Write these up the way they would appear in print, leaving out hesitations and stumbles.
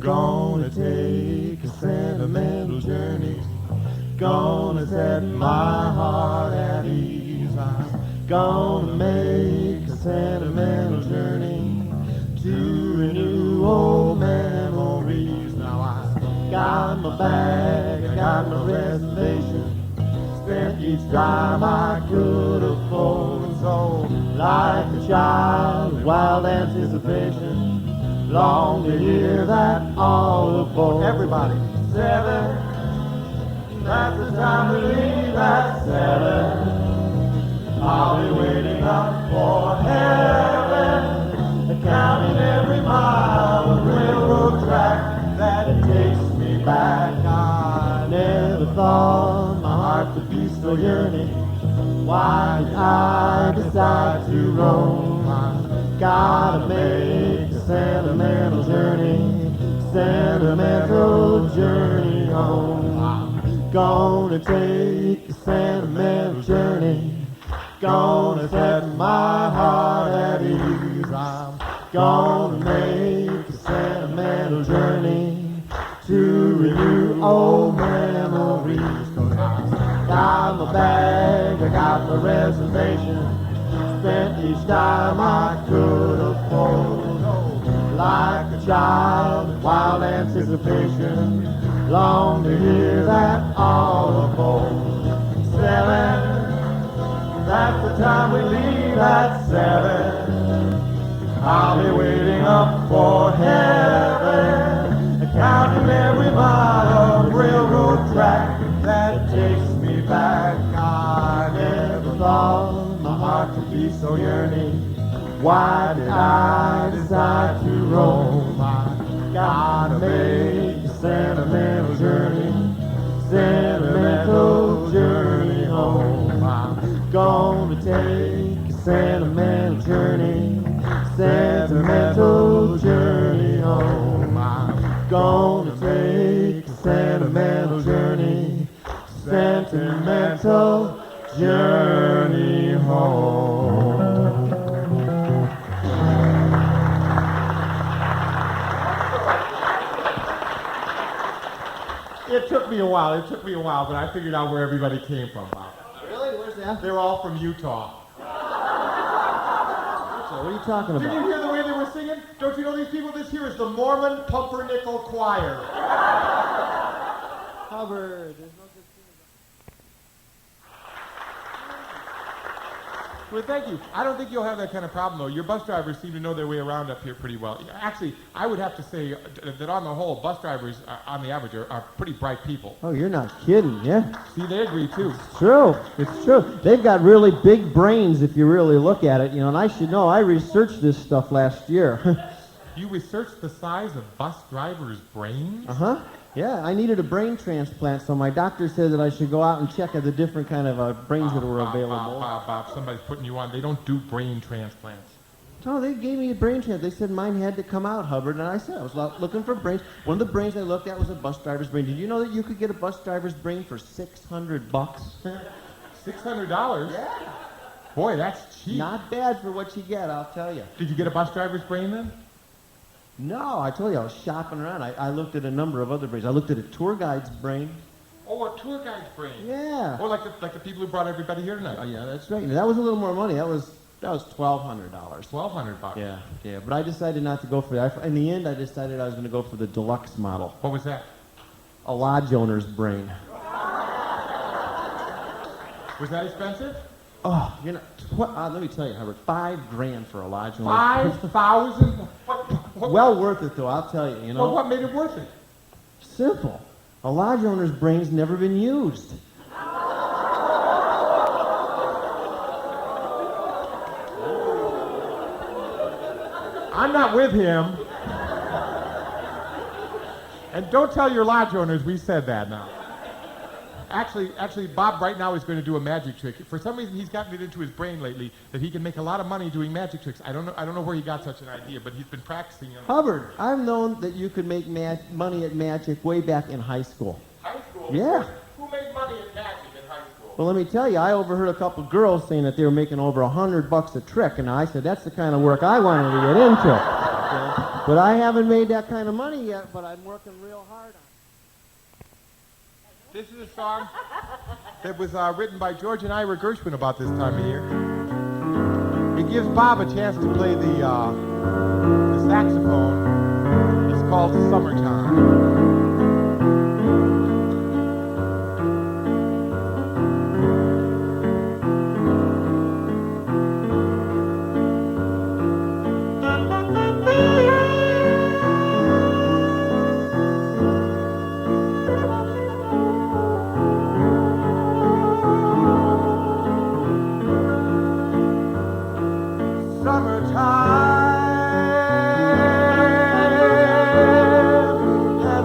Gonna take a sentimental journey. Gonna set my heart at ease. I'm gonna make a sentimental journey to renew old memories. Now I got my bag, I got my reservation. Spent each dime I could afford. So like a child with wild anticipation, long to hear that all aboard. Everybody. 7, that's the time we leave at 7. I'll be waiting up for heaven, counting every mile of railroad track that takes me back. I never thought my heart could be so yearning. Why did I decide to roam? I gotta make a sentimental journey, sentimental journey home. I'm gonna take a sentimental journey, gonna set my heart at ease. I'm gonna make a sentimental journey to renew old memories. 'Cause I got my bag, I got my reservation. Spent each dime I could afford. Like a child with wild anticipation, long to hear that all aboard. 7, that's the time we leave at 7. I'll be waiting up for heaven, counting every mile of railroad track that takes me back. I never thought my heart could be so yearning. Why did I decide to roam? I gotta make a sentimental journey, sentimental journey home. I'm gonna take a sentimental journey, sentimental journey home. I'm gonna take a sentimental journey, sentimental journey home. It took me a while, but I figured out where everybody came from, Bob. Really? Where's that? They're all from Utah. So what are you talking about? Did you hear the way they were singing? Don't you know these people? This here is the Mormon Pumpernickel Choir. Hubbard, there's no good thing Well, thank you. I don't think you'll have that kind of problem, though. Your bus drivers seem to know their way around up here pretty well. Actually, I would have to say that on the whole, bus drivers, on the average, are pretty bright people. Oh, you're not kidding, yeah? See, they agree, too. It's true. It's true. They've got really big brains if you really look at it, you know, and I should know. I researched this stuff last year. You researched the size of bus drivers' brains? Uh-huh. Yeah, I needed a brain transplant, so my doctor said that I should go out and check out the different kind of brains that were available. Bob, somebody's putting you on. They don't do brain transplants. No, they gave me a brain transplant. They said mine had to come out, Hubbard, and I said I was looking for brains. One of the brains I looked at was a bus driver's brain. Did you know that you could get a bus driver's brain for $600? $600? Yeah. Boy, that's cheap. Not bad for what you get, I'll tell you. Did you get a bus driver's brain then? No, I told you I was shopping around. I looked at a number of other brains. I looked at a tour guide's brain. Oh, a tour guide's brain. Yeah. Oh, like the people who brought everybody here tonight. Oh, yeah, that's right. That was a little more money. That was $1,200. $1,200. Yeah. But I decided not to go for that. In the end, I decided I was going to go for the deluxe model. What was that? A lodge owner's brain. Was that expensive? Oh, you know, let me tell you, Hubbard, $5,000 for a lodge owner. 5,000? Well worth it, though, I'll tell you, you know. Well, what made it worth it? Simple. A lodge owner's brain's never been used. I'm not with him. And don't tell your lodge owners we said that now. Actually, Bob right now is going to do a magic trick. For some reason, he's gotten it into his brain lately that he can make a lot of money doing magic tricks. I don't know where he got such an idea, but he's been practicing them. Hubbard, I've known that you could make money at magic way back in high school. High school? Yeah. Who made money at magic in high school? Well, let me tell you, I overheard a couple of girls saying that they were making over $100 a trick, and I said, that's the kind of work I wanted to get into. Okay? But I haven't made that kind of money yet, but I'm working real hard on it. This is a song that was written by George and Ira Gershwin about this time of year. It gives Bob a chance to play the saxophone. It's called Summertime. Summertime has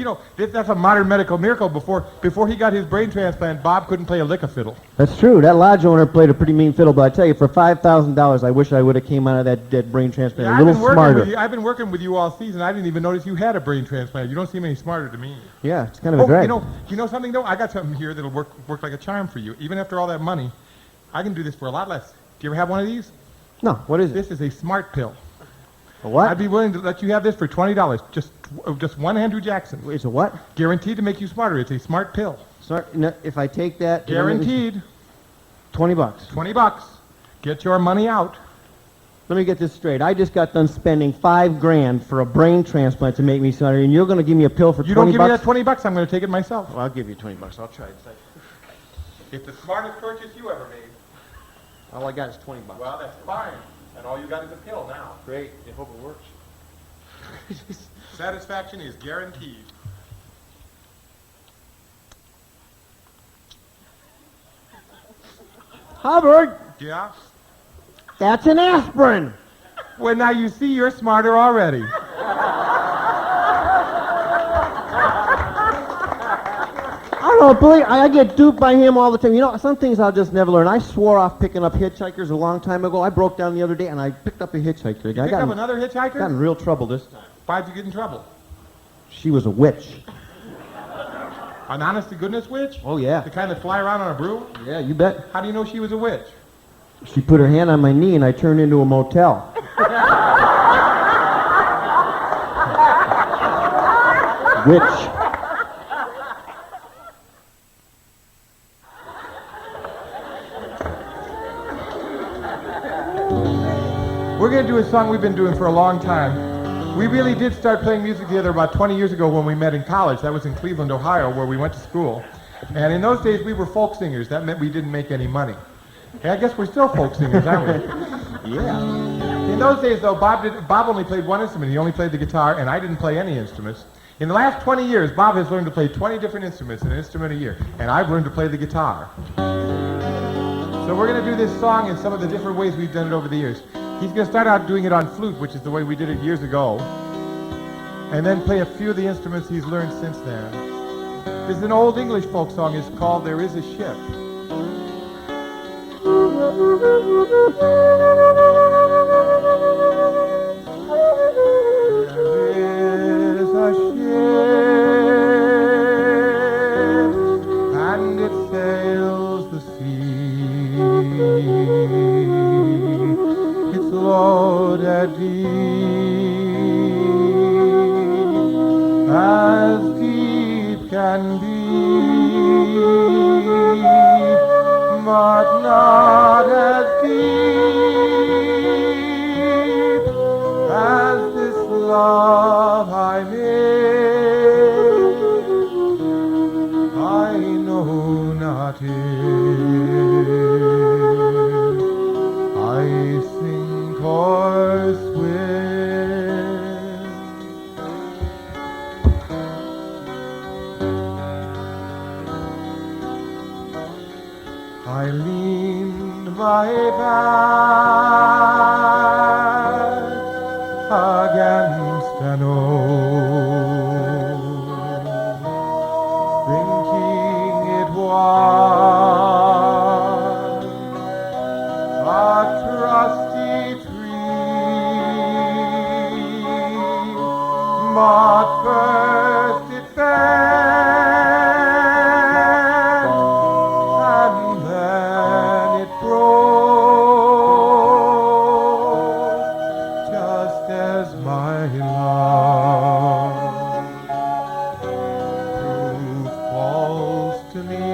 know, that's a modern medical miracle. Before he got his brain transplant, Bob couldn't play a lick of fiddle. That's true. That lodge owner played a pretty mean fiddle, but I tell you, for $5,000, I wish I would have came out of that brain transplant a little smarter. I've been working with you all season. I didn't even notice you had a brain transplant. You don't seem any smarter to me. Yeah, it's kind of a drag. You know something though? I got something here that'll work like a charm for you. Even after all that money, I can do this for a lot less. Do you ever have one of these? No. What is it? This is a smart pill. A what? I'd be willing to let you have this for $20. Just one Andrew Jackson. It's a what? Guaranteed to make you smarter. It's a smart pill. No, if I take that... Guaranteed. $20. $20. Get your money out. Let me get this straight. I just got done spending $5,000 for a brain transplant to make me smarter, and you're going to give me a pill for $20? You don't give me that $20, I'm going to take it myself. Well, I'll give you $20. I'll try it. It's the smartest purchase you ever made. All I got is $20. Well, that's fine. And all you got is a pill now. Great. I hope it works. Satisfaction is guaranteed. Hubbard, Yeah? that's an aspirin. Well, now you see you're smarter already. I don't believe I get duped by him all the time. You know, some things I'll just never learn. I swore off picking up hitchhikers a long time ago. I broke down the other day and I picked up a hitchhiker. You picked up another hitchhiker? Got in real trouble this time. Why'd you get in trouble? She was a witch. An honest-to-goodness witch? Oh, yeah. The kind that fly around on a broom? Yeah, you bet. How do you know she was a witch? She put her hand on my knee and I turned into a motel. Witch. We're going to do a song we've been doing for a long time. We really did start playing music together about 20 years ago when we met in college. That was in Cleveland, Ohio, where we went to school. And in those days, we were folk singers. That meant we didn't make any money. Hey, I guess we're still folk singers, aren't we? Yeah. In those days, though, Bob only played one instrument. He only played the guitar, and I didn't play any instruments. In the last 20 years, Bob has learned to play 20 different instruments, an instrument a year, and I've learned to play the guitar. So we're going to do this song in some of the different ways we've done it over the years. He's going to start out doing it on flute, which is the way we did it years ago, and then play a few of the instruments he's learned since then. This is an old English folk song. It's called There Is a Ship. There is a ship, and it sails the sea. It's loaded deep, as deep can be, but not as deep as this love I made. I know not if I sink or swim. I leaned my back against an oak, thinking it was a trusty tree, but first it fell, and then it broke, just as my love proved false to me.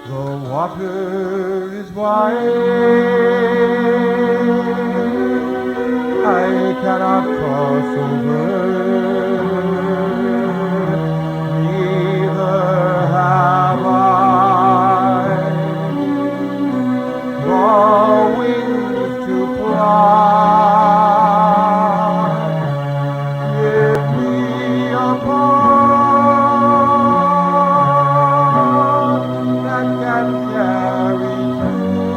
The water is wide, I cannot cross over, neither have I the wings to fly. Give me a boat that can carry me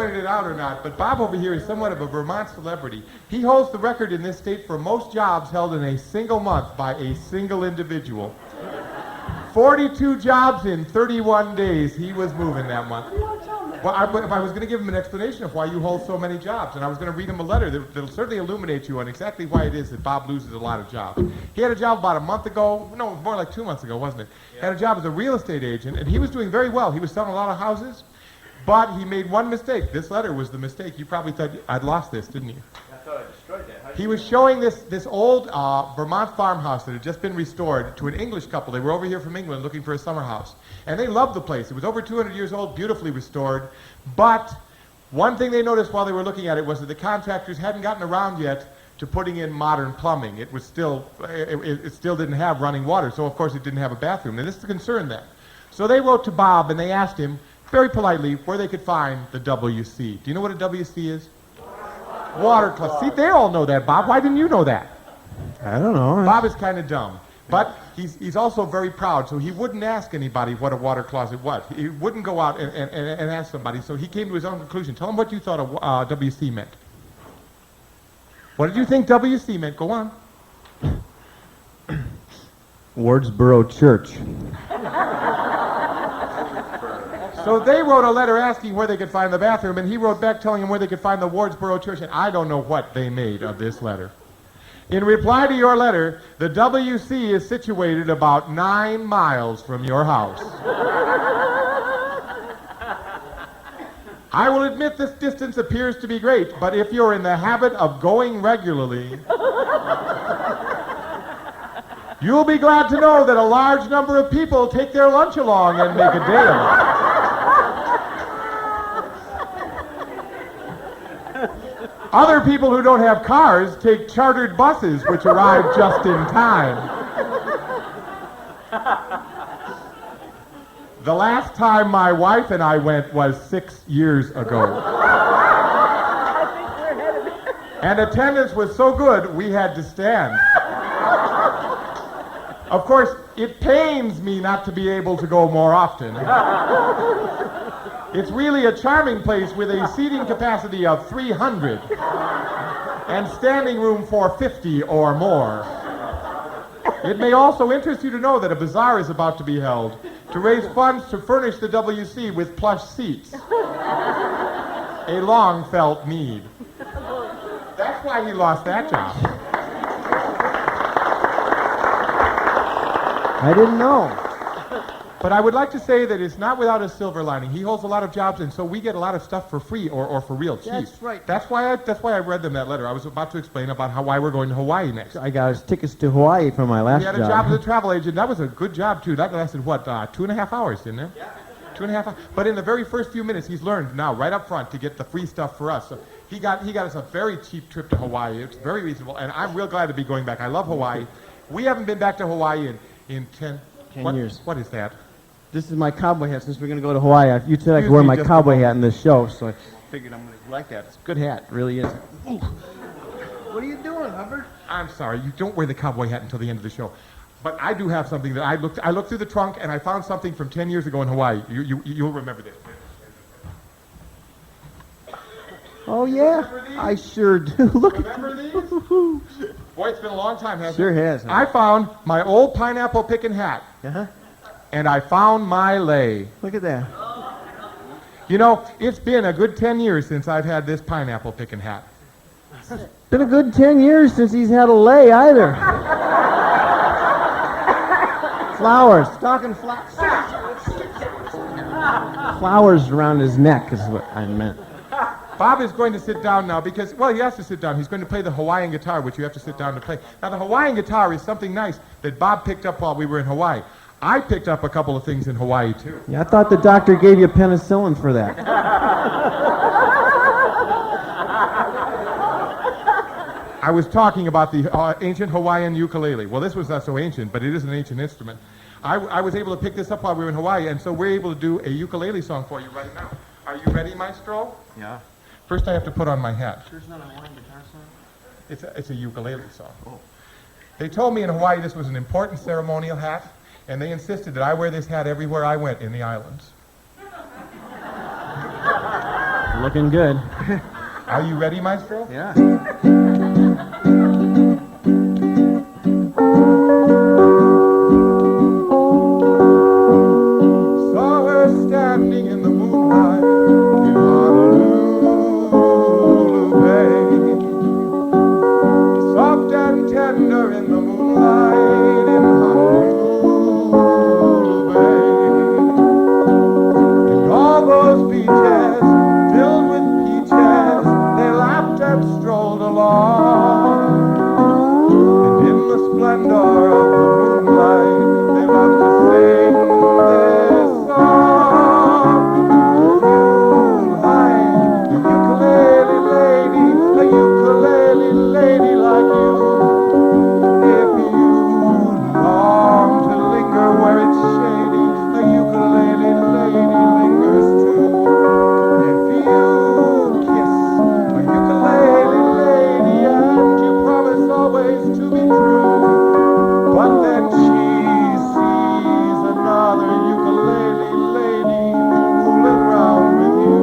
pointed it out or not, but Bob over here is somewhat of a Vermont celebrity. He holds the record in this state for most jobs held in a single month by a single individual. 42 jobs in 31 days he was moving that month. Well, I was going to give him an explanation of why you hold so many jobs, and I was going to read him a letter that'll certainly illuminate you on exactly why it is that Bob loses a lot of jobs. He had a job about a month ago, no, more like 2 months ago, wasn't it? Yeah. Had a job as a real estate agent, and he was doing very well. He was selling a lot of houses, but he made one mistake. This letter was the mistake. You probably thought I'd lost this, didn't you? I thought I destroyed that. He was showing this old Vermont farmhouse that had just been restored to an English couple. They were over here from England looking for a summer house. And they loved the place. It was over 200 years old, beautifully restored. But one thing they noticed while they were looking at it was that the contractors hadn't gotten around yet to putting in modern plumbing. It was still, it still didn't have running water, so of course it didn't have a bathroom. And this concerned them. So they wrote to Bob and they asked him, very politely, where they could find the WC. Do you know what a WC is? Water closet. See, they all know that, Bob. Why didn't you know that? I don't know. Bob is kind of dumb. But he's also very proud, so he wouldn't ask anybody what a water closet was. He wouldn't go out and ask somebody, so he came to his own conclusion. Tell him what you thought WC meant. What did you think WC meant? Go on. Wardsboro Church. So they wrote a letter asking where they could find the bathroom, and he wrote back telling them where they could find the Wardsboro Church, and I don't know what they made of this letter. In reply to your letter, the WC is situated about 9 miles from your house. I will admit this distance appears to be great, but if you're in the habit of going regularly, you'll be glad to know that a large number of people take their lunch along and make a day of it. Other people who don't have cars take chartered buses, which arrive just in time. The last time my wife and I went was 6 years ago. And attendance was so good, we had to stand. Of course, it pains me not to be able to go more often. It's really a charming place with a seating capacity of 300 and standing room for 50 or more. It may also interest you to know that a bazaar is about to be held to raise funds to furnish the WC with plush seats. A long-felt need. That's why he lost that job. I didn't know. But I would like to say that it's not without a silver lining. He holds a lot of jobs, and so we get a lot of stuff for free or for real cheap. That's right. That's why I read them that letter. I was about to explain about why we're going to Hawaii next. I got his tickets to Hawaii for my last job. We had a job as a travel agent. That was a good job, too. That lasted, 2.5 hours, didn't it? Yeah. 2.5 hours. But in the very first few minutes, he's learned now, right up front, to get the free stuff for us. So he got us a very cheap trip to Hawaii. It's very reasonable, and I'm real glad to be going back. I love Hawaii. We haven't been back to Hawaii in 10 years. What is that? This is my cowboy hat. Since we're going to go to Hawaii, you said I could wear my cowboy hat in this show, so I figured I'm going to like that. It's a good hat. It really is. Ooh. What are you doing, Hubbard? I'm sorry. You don't wear the cowboy hat until the end of the show. But I do have something that I looked through the trunk, and I found something from 10 years ago in Hawaii. You'll remember this. Oh, yeah. I sure do. Look at these? Boy, it's been a long time, hasn't it? Sure has. I found my old pineapple picking hat. Uh-huh. And I found my lei. Look at that. You know, it's been a good 10 years since I've had this pineapple picking hat. It's been a good 10 years since he's had a lei either. Flowers. Talking flowers. Flowers around his neck is what I meant. Bob is going to sit down now because, well, he has to sit down. He's going to play the Hawaiian guitar, which you have to sit down to play. Now, the Hawaiian guitar is something nice that Bob picked up while we were in Hawaii. I picked up a couple of things in Hawaii, too. Yeah, I thought the doctor gave you penicillin for that. I was talking about the ancient Hawaiian ukulele. Well, this was not so ancient, but it is an ancient instrument. I was able to pick this up while we were in Hawaii, and so we're able to do a ukulele song for you right now. Are you ready, Maestro? Yeah. First, I have to put on my hat. Sure it's not a Hawaiian guitar song? It's a ukulele song. Oh. They told me in Hawaii this was an important ceremonial hat, and they insisted that I wear this hat everywhere I went in the islands. Looking good. Are you ready, Maestro? Yeah. Saw her standing in the moonlight in Honolulu Bay. Soft and tender in the moonlight in Honolulu Bay. And all those beaches filled with peaches, they laughed and strolled along. And in the splendor of the moonlight, they loved to sing this song. You like a ukulele lady, a ukulele lady like you. If you long to linger where it's shady, a ukulele lady lingers too. If you kiss a ukulele lady and you promise always to be true, but then she sees another ukulele lady fooling round with you.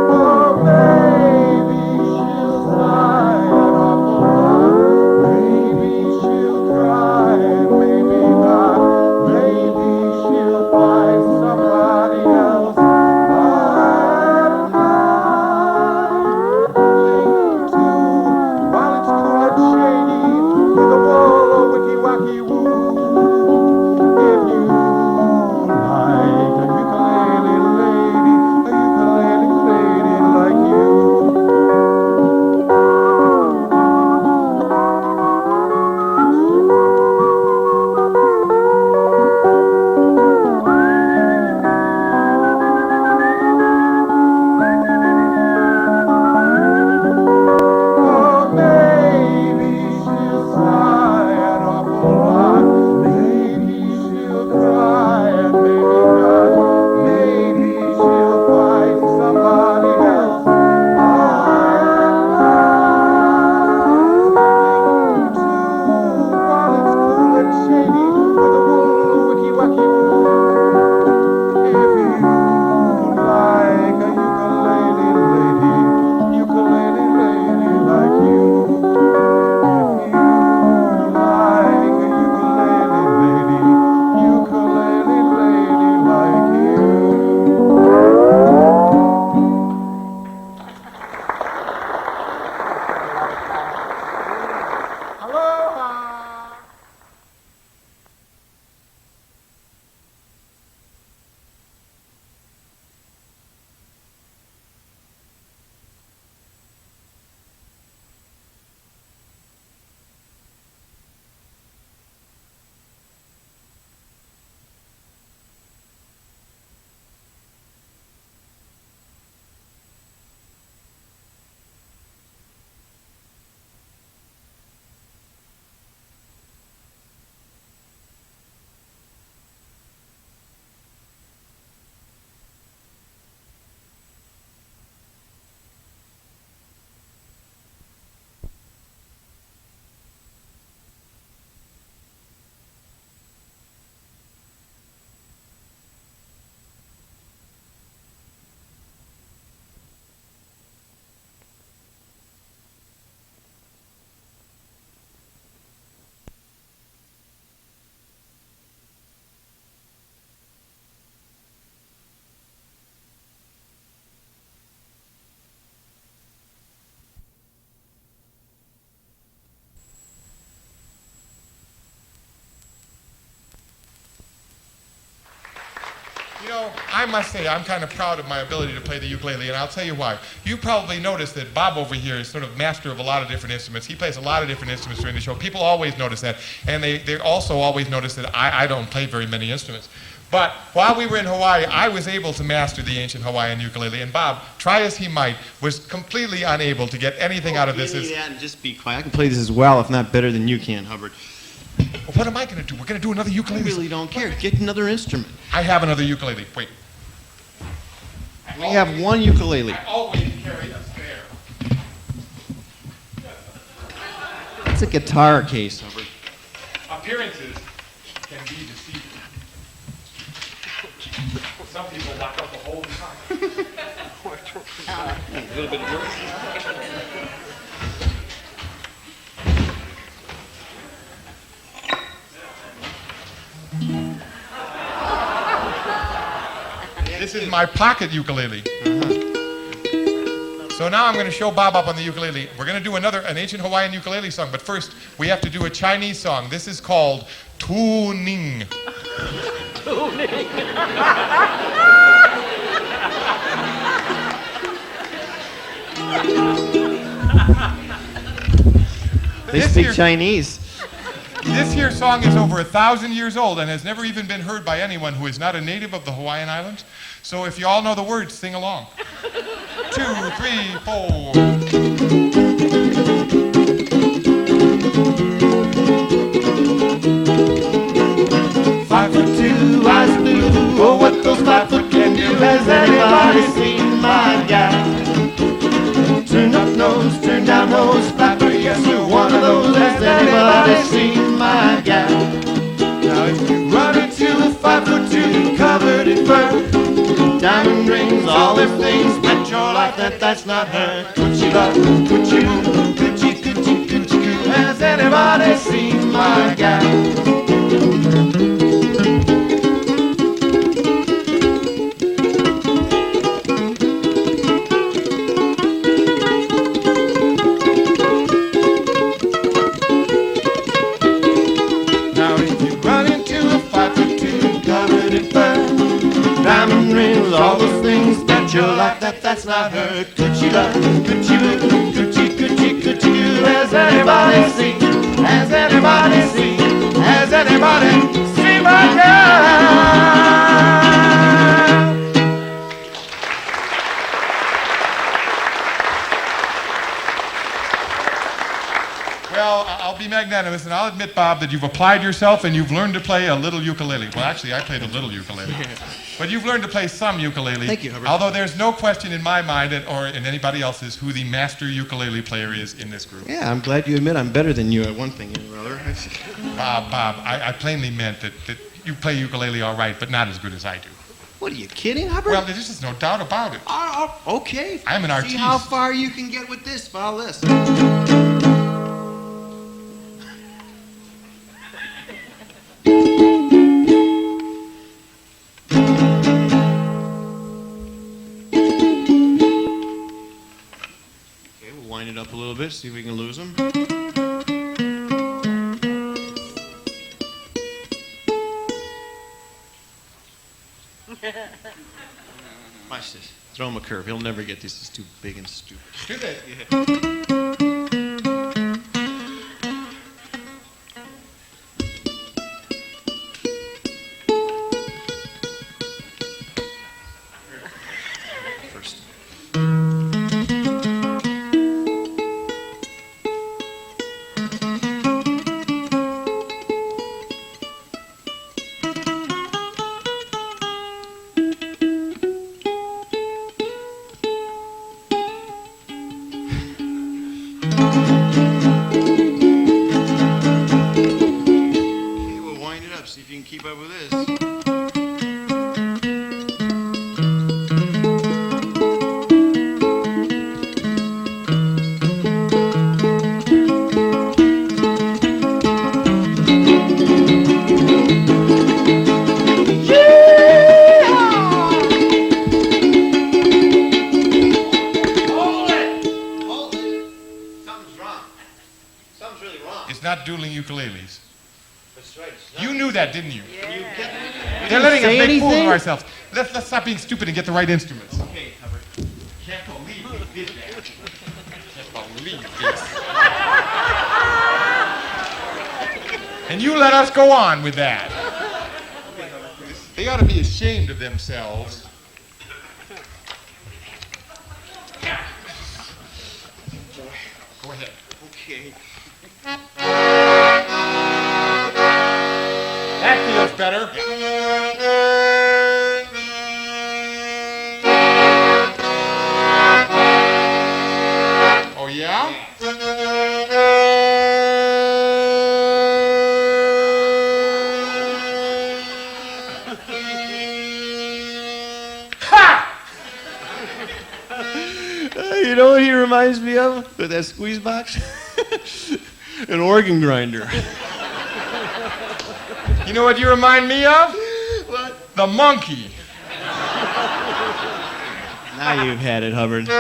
Oh, maybe she'll sigh an awful lot. Maybe she'll cry and maybe not. Maybe she'll find somebody else. But cling to while it's cool and shady with a wall or wicky-wacky woo. If you like a ukulele lady like you. Oh, maybe she'll sigh an awful lot. Maybe she'll cry and maybe not. Maybe she'll find somebody else. While it's cool and shady with a wool wicky-wacky woo. If you like a ukulele lady like you. If you like a ukulele lady like you. Aloha! You know, I must say, I'm kind of proud of my ability to play the ukulele, and I'll tell you why. You probably noticed that Bob over here is sort of master of a lot of different instruments. He plays a lot of different instruments during the show. People always notice that, and they also always notice that I don't play very many instruments. But while we were in Hawaii, I was able to master the ancient Hawaiian ukulele, and Bob, try as he might, was completely unable to get anything out of this. Give me that and just be quiet. I can play this as well, if not better than you can, Hubbard. Well, what am I going to do? We're going to do another I ukulele. really don't care. Get another instrument. I have another ukulele. Wait. We have one ukulele. I always carry a spare. It's a guitar case, Hubbard. Appearances can be deceiving. Some people lock up the whole time. A little bit of This is my pocket ukulele. So now I'm going to show Bob up on the ukulele. We're going to do an ancient Hawaiian ukulele song, but first we have to do a Chinese song. This is called Tu Ning. They speak Chinese. This here song is over 1,000 years old and has never even been heard by anyone who is not a native of the Hawaiian Islands. So if you all know the words, sing along. 2, 3, 4. 5'2", eyes blue. Oh, what those 5 foot can do. Has anybody seen my gal? Turn up nose, turn down nose, flapper, yes sir, one of those. Has anybody seen my gal? Now if you run into a 5'2", covered in fur, diamond rings, all them things, bet your life that that's not her. Coochie love, coochie moo, coochie, coochie, coochie coo. Has anybody seen my gal? All those things that you like, that's not her. Coochie love, coochie woo, coochie, coochie, coochie coo. Has anybody seen? Has anybody seen? Has anybody seen my girl? Well, I'll be magnanimous and I'll admit, Bob, that you've applied yourself and you've learned to play a little ukulele. Well, actually, I played a little ukulele. But you've learned to play some ukulele. Thank you, Hubbard. Although there's no question in my mind or in anybody else's who the master ukulele player is in this group. Yeah, I'm glad you admit I'm better than you at one thing, brother. Bob, I plainly meant that you play ukulele all right, but not as good as I do. What, are you kidding, Hubbard? Well, there's just no doubt about it. Okay. I'm an artiste. See how far you can get with this. Follow this. Wind it up a little bit, see if we can lose them. Watch this. Throw him a curve. He'll never get this. It's too big and stupid. Do that. First. See if you can keep up with this. Hold it. Something's wrong. Something's really wrong. It's not dueling ukuleles. That's right. You knew that, didn't you? Yeah. They're letting us say make fools of anything? ourselves. Let's stop being stupid and get the right instruments. Okay, Hubbard. Can't believe you did that. Can't believe this. And you let us go on with that. They ought to be ashamed of themselves. Go ahead. Okay. That feels better. Oh, yeah? reminds me of, with that squeeze box? An organ grinder. You know what you remind me of? What? The monkey. Now you've had it, Hubbard. Wait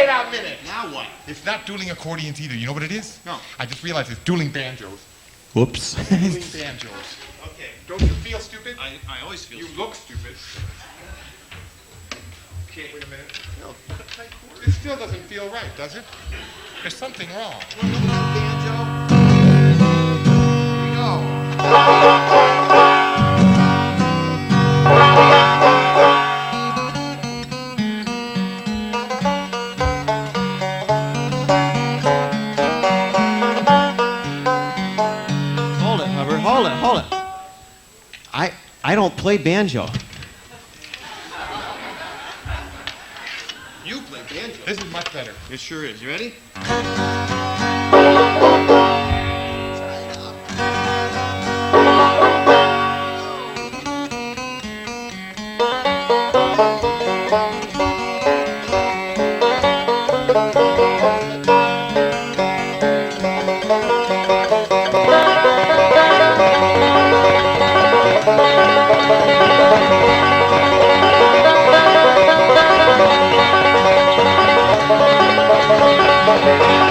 a minute. Now what? It's not dueling accordions either. You know what it is? No. I just realized it's dueling banjos. Whoops. Dueling banjos. Okay. Don't you feel stupid? I always feel You look stupid. Okay. Wait a minute. No. It still doesn't feel right, does it? There's something wrong. Banjo. Here we go. Hold it, Hubbard. Hold it. I don't play banjo. You play banjo. This is much better. It sure is. You ready?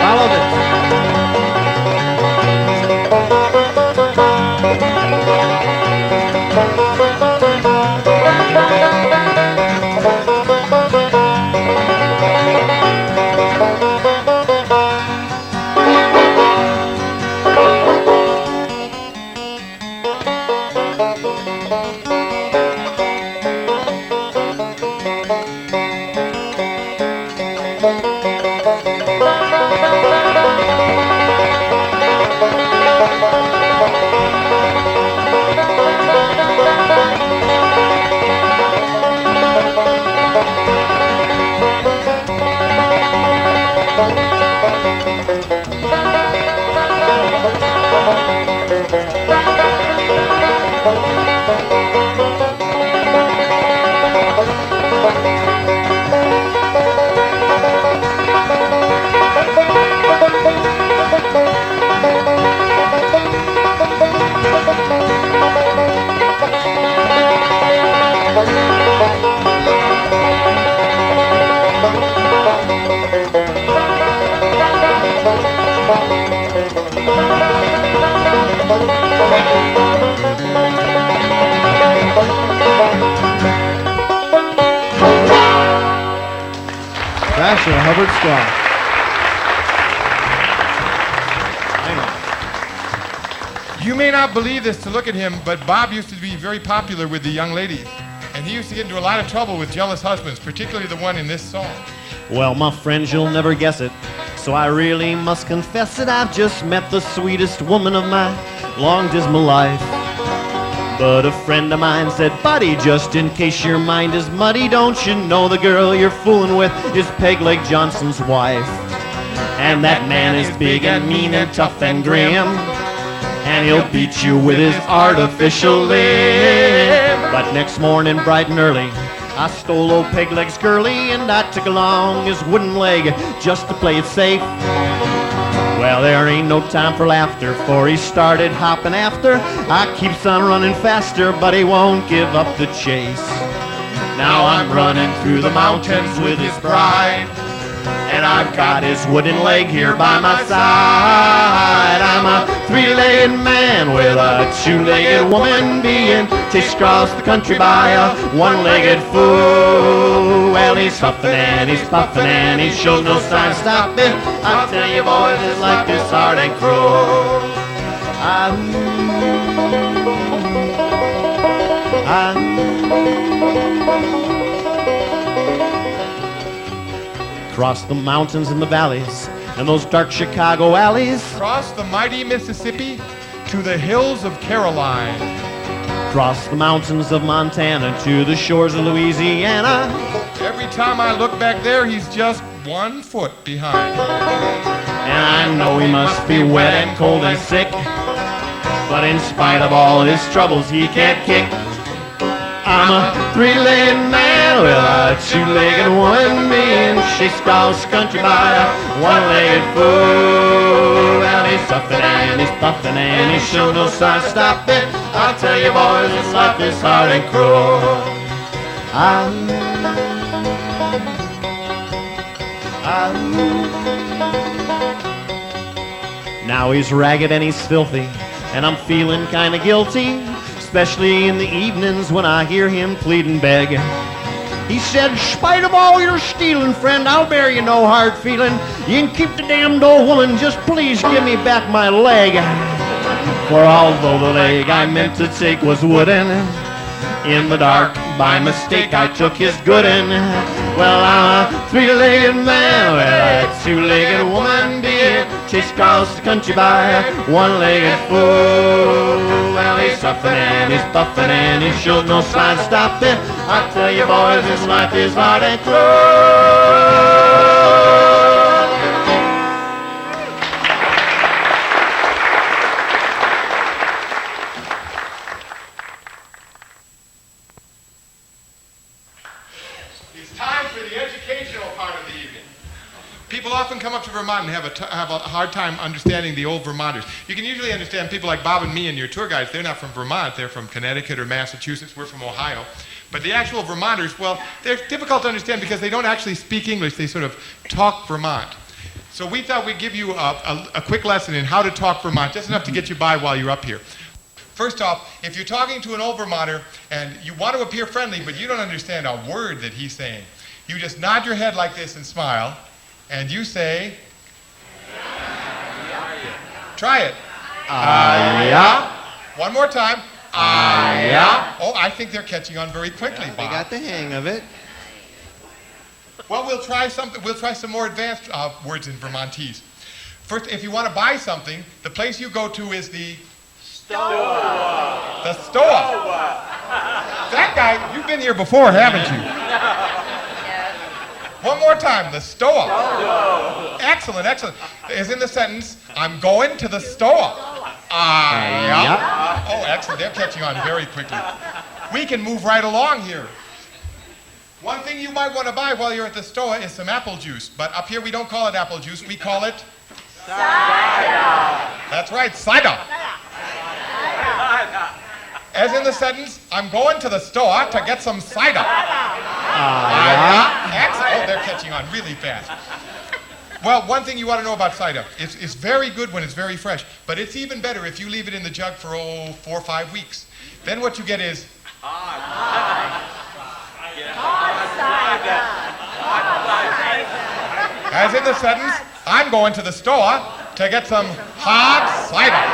Follow this. Thrasher, Hubbard Squad. You may not believe this to look at him, but Bob used to be very popular with the young ladies. And he used to get into a lot of trouble with jealous husbands, particularly the one in this song. Well, my friends, you'll never guess it. So I really must confess that I've just met the sweetest woman of my long dismal life. But a friend of mine said, buddy, just in case your mind is muddy, don't you know the girl you're fooling with is Peg Leg Johnson's wife? And that man is big and mean and tough and grim, and he'll beat you with his artificial limb. But next morning, bright and early, I stole old Peg Leg's girlie, and I took along his wooden leg just to play it safe. Well, there ain't no time for laughter, for he started hopping after. I keeps on running faster, but he won't give up the chase. Now I'm running through the mountains with his bride, and I've got his wooden leg here by my side. I'm a three-legged man with a two-legged woman being chased across the country by a one-legged fool. Well, he's huffing and he's puffing and he shows no sign of stopping. I tell you, boys, it's like this hard and cruel. Across the mountains and the valleys and those dark Chicago alleys, Across the mighty Mississippi to the hills of Caroline. across the mountains of Montana to the shores of Louisiana. Every time I look back there, he's just 1 foot behind. And I know he must be wet and cold and sick, but in spite of all his troubles, he can't kick. I'm a three-legged man with a two-legged woman, being chased across the country by a one-legged fool. Well, he's huffing and he's puffing and he sure no sign of stopping. I'll tell you boys, this life is hard and cruel. Now he's ragged and he's filthy, and I'm feeling kinda guilty, especially in the evenings when I hear him plead and beg. He said, spite of all your stealing, friend, I'll bear you no hard feeling. You can keep the damned old woman, just please give me back my leg. For although the leg I meant to take was wooden, in the dark, by mistake, I took his goodin'. Well, I'm a three-legged man with a two-legged woman, being chased across the country by a one-legged fool. Well, he's huffing and he's puffing and he shows no sign of stopping. I tell you boys, this life is hard and cruel. People often come up to Vermont and have a hard time understanding the old Vermonters. You can usually understand people like Bob and me and your tour guides. They're not from Vermont. They're from Connecticut or Massachusetts. We're from Ohio. But the actual Vermonters, well, they're difficult to understand because they don't actually speak English. They sort of talk Vermont. So we thought we'd give you a quick lesson in how to talk Vermont, just enough to get you by while you're up here. First off, if you're talking to an old Vermonter and you want to appear friendly, but you don't understand a word that he's saying, you just nod your head like this and smile. And you say, try it. Yeah. One more time. Yeah. Oh, I think they're catching on very quickly, Bob. They got the hang of it. Well, we'll try some more advanced words in Vermontese. First, if you want to buy something, the place you go to is the store. The store. That guy, you've been here before, haven't you? One more time, the store. Excellent, excellent. As in the sentence, I'm going to the store. Yeah. Oh, excellent. They're catching on very quickly. We can move right along here. One thing you might want to buy while you're at the store is some apple juice. But up here we don't call it apple juice. We call it cider. That's right, cider. As in the sentence, I'm going to the store to get some cider. Excellent. Oh, they're catching on really fast. Well, one thing you want to know about cider, it's very good when it's very fresh, but it's even better if you leave it in the jug for 4 or 5 weeks. Then what you get is as in the sentence, I'm going to the store to get some hard cider.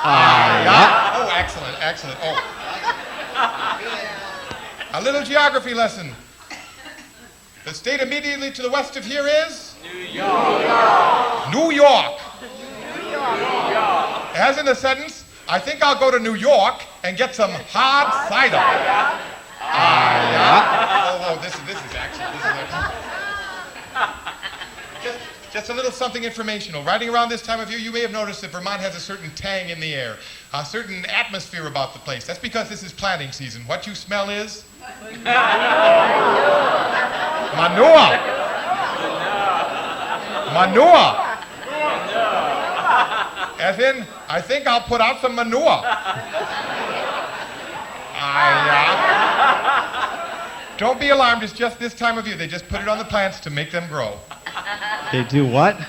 Oh, excellent, excellent. Oh. A little geography lesson. The state immediately to the west of here is? New York. New York. New York. As in the sentence, I think I'll go to New York and get some hard cider. Oh, this is excellent. Just a little something informational. Riding around this time of year, you may have noticed that Vermont has a certain tang in the air, a certain atmosphere about the place. That's because this is planting season. What you smell is? Manure. Manure. As in, I think I'll put out some manure. Don't be alarmed, it's just this time of year. They just put it on the plants to make them grow. They do what?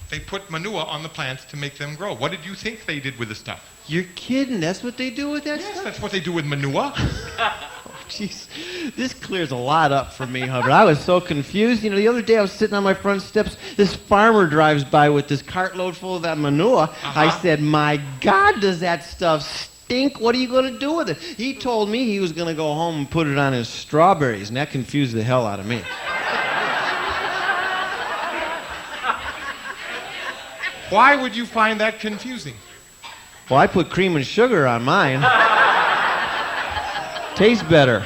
They put manure on the plants to make them grow. What did you think they did with the stuff? You're kidding. That's what they do with that Yes, stuff? that's what they do with manure. Jeez, this clears a lot up for me, Hubbard. I was so confused. You know, the other day I was sitting on my front steps. This farmer drives by with this cartload full of that manure. I said, my God, does that stuff stink? What are you going to do with it? He told me he was going to go home and put it on his strawberries, and that confused the hell out of me. Why would you find that confusing? Well, I put cream and sugar on mine. Tastes better.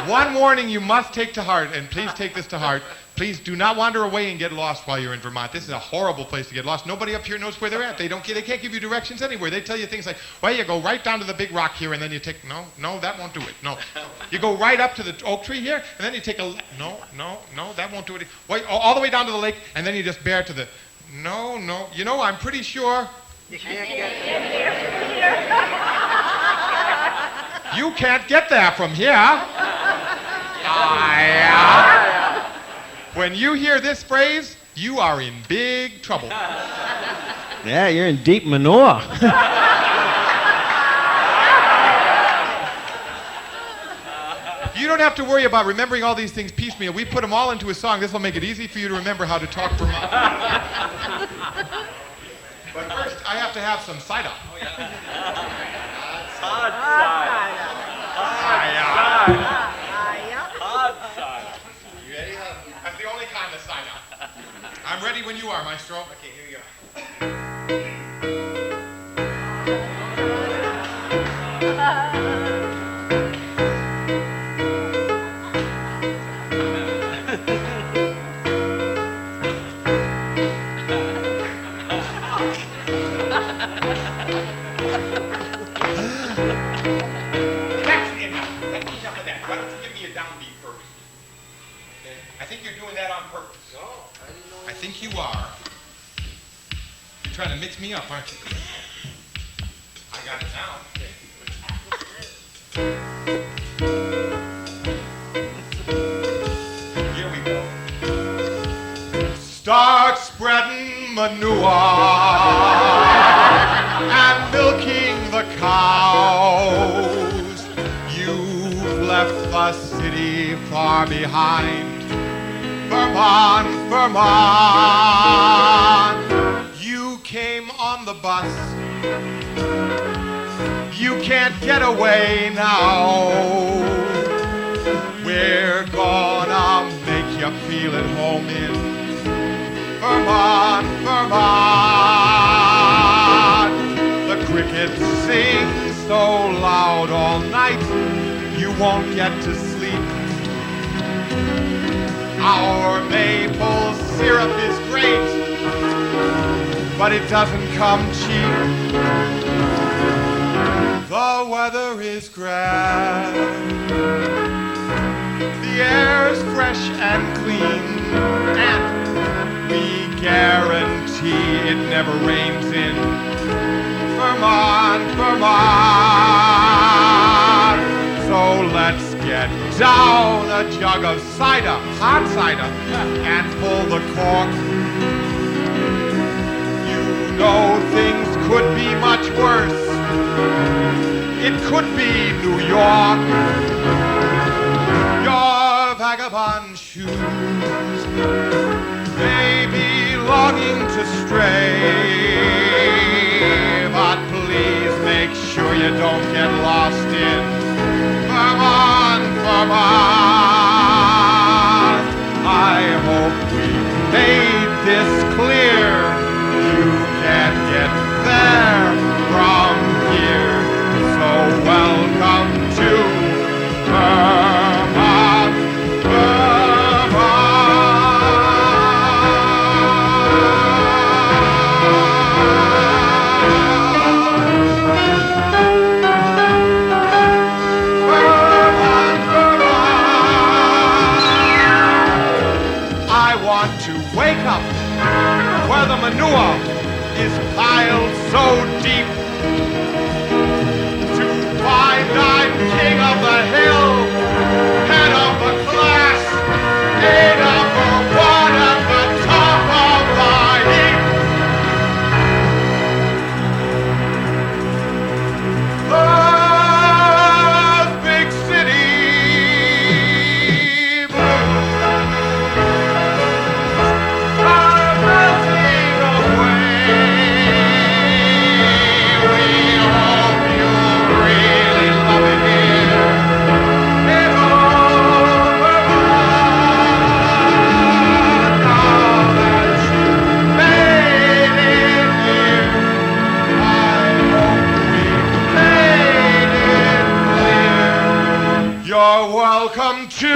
One warning you must take to heart, and please take this to heart. Please do not wander away and get lost while you're in Vermont. This is a horrible place to get lost. Nobody up here knows where they're at. They can't give you directions anywhere. They tell you things like, well, you go right down to the big rock here, and then you take, no, that won't do it. No. You go right up to the oak tree here, and then you take a, no, that won't do it. Wait, all the way down to the lake, and then you just bear to the, no. You know, I'm pretty sure. You can't get You can't get there from here. When you hear this phrase, you are in big trouble. Yeah, you're in deep manure. You don't have to worry about remembering all these things piecemeal. We put them all into a song. This will make it easy for you to remember how to talk Vermont. But first, I have to have some cider. Oh, yeah. Hot cider. Hot cider. You ready? That's the only kind of cider. I'm ready when you are, Maestro. Okay, here you go. I think you're doing that on purpose. No, I didn't know. I think you are. You're trying to mix me up, aren't you? I got it now. Here we go. Start spreading manure and milking the cows. You've left the city far behind. Vermont, you came on the bus. You can't get away now. We're gonna make you feel at home in Vermont. The crickets sing so loud all night, you won't get to sleep. Our maple syrup is great, but it doesn't come cheap. The weather is grand, the air's fresh and clean, and we guarantee it never rains in Vermont. So let's get down a jug of cider, hot cider, and pull the cork. You know things could be much worse. It could be New York. Your vagabond shoes may be longing to stray, but please make sure you don't get lost in Vermont. I hope we made this clear. You can't get there from here. So welcome to Vermont. Wake up where the manure is piled so deep, to find I'm king of the hill, head of the class, A number one at the top of the heap. The big city melting away. We all Welcome to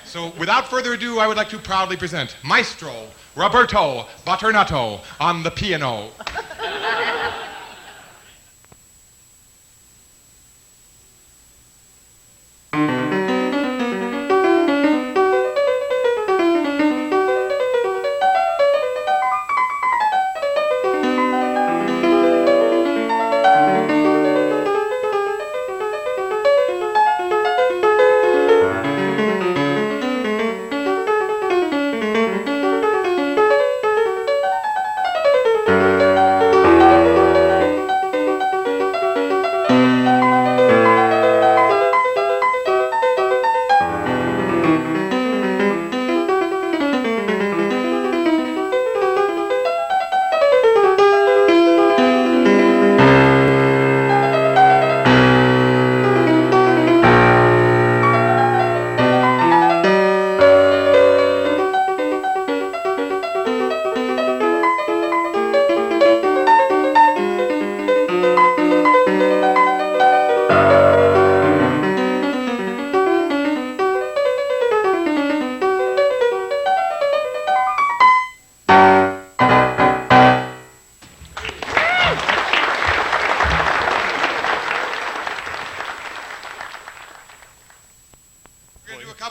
So, without further ado, I would like to proudly present Maestro Roberto Butternutto on the piano.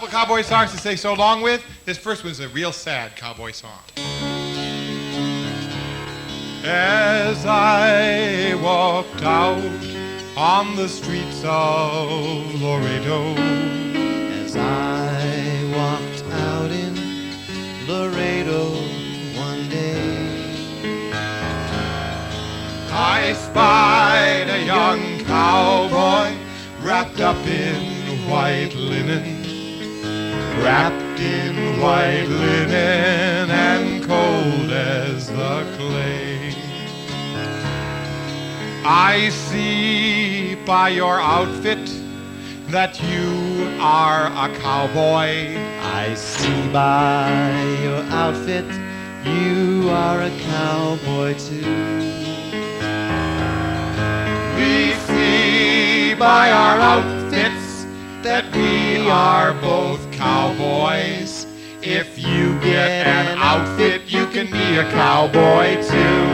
Cowboy songs to say so long with. This first one's a real sad cowboy song. As I walked out on the streets of Laredo, As I walked out in Laredo one day, I spied a young cowboy wrapped up in white linen, wrapped in white linen and cold as the clay. I see by your outfit that you are a cowboy. I see by your outfit you are a cowboy too. We see by our outfits that we are both cowboys. If you get an outfit, you can be a cowboy too.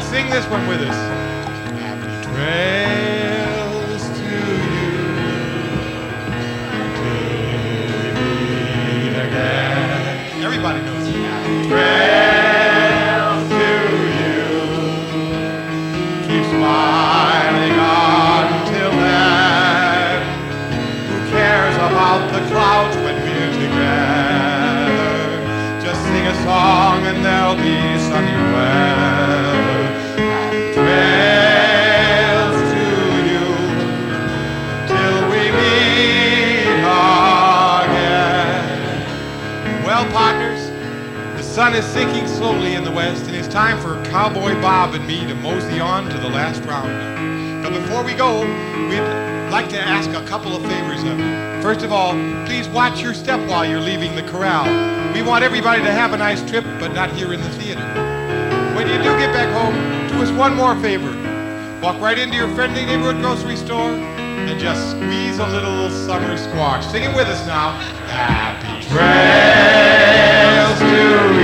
Sing this one with us. Happy trails to you till we meet again. Everybody knows it. Happy trails to you. Keep smiling until then. Who cares about the clouds when we're together? Just sing a song and there'll be sunny weather. Happy trails to you till we meet again. Well, partners, the sun is sinking slowly in the west, and it's time for Cowboy Bob and me to mosey on to the last round. But before we go, we'd like to ask a couple of favors of you. First of all, please watch your step while you're leaving the corral. We want everybody to have a nice trip, but not here in the theater. When you do get back home, do us one more favor. Walk right into your friendly neighborhood grocery store and just squeeze a little summer squash. Sing it with us now. Happy trails to